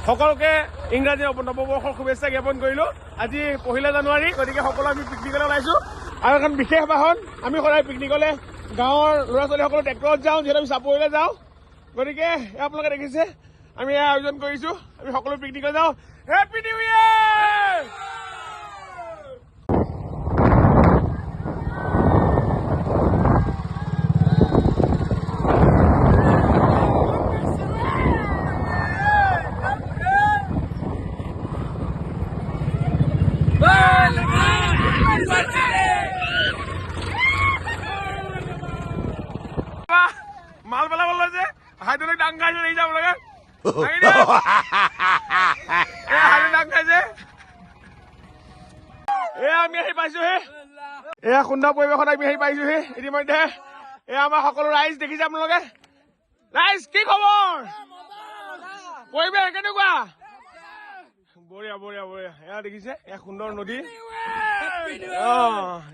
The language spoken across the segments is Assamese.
সকলোকে ইংৰাজী নৱবৰ্ষৰ শুভেচ্ছা জ্ঞাপন কৰিলো। আজি 1 জানুৱাৰী, গতিকে সকলো আমি পিকনিকলৈ ওলাইছো। আৰু এখন বিশেষ বাহন, আমি সদায় পিকনিকলৈ গাঁৱৰ ল'ৰা ছোৱালীসকলো ট্ৰেক্টৰত যাওঁ, যিহেতু আমি চাপৰিলৈ যাওঁ। গতিকে আপোনালোকে দেখিছে আমি এয়া আয়োজন কৰিছো, আমি সকলো পিকনিকলৈ যাওঁ। Happy new year! মাল পেলাব লৈছে, হাইড্ৰলিক ডাং খাইছে, দেখিছে আপোনালোকে? ডাং খাইছে। এয়া আমি আহি পাইছোহি, এয়া সুন্দৰ পৰিৱেশত আমি আহি পাইছোহি ইতিমধ্যে। এয়া আমাৰ সকলো ৰাইজ, দেখিছে আপোনালোকে? ৰাইজ কি খবৰ? পৰিৱেশ কেনেকুৱা? বঢ়িয়া বঢ়িয়া বঢ়িয়া। এয়া দেখিছে, এয়া সুন্দৰ নদী,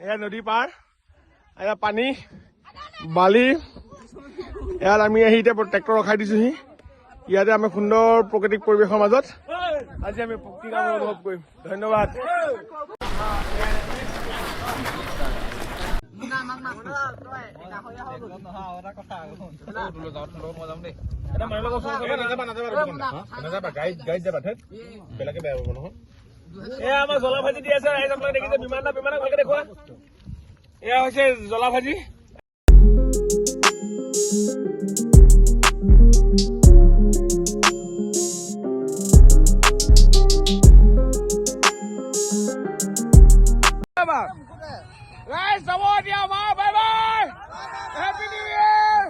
এয়া নদী পাৰ, এয়া পানী বালি। ইয়াত আমি আহি এতিয়া ট্ৰেক্টৰ ৰখাই দিছোহি। ইয়াতে আমি সুন্দৰ প্ৰাকৃতিক পৰিৱেশৰ মাজত আজি আমি ভক্তি গান অনুভৱ কৰিম। ধন্যবাদ। এয়া আমাৰ জ্বলা ভাজি দি আছে, আপোনালোকে দেখিছে? বিমানক ভালকে দেখুওৱা। এয়া হৈছে জ্বলা ভাজি। Guys, come on, yeah, bye bye. Happy New Year.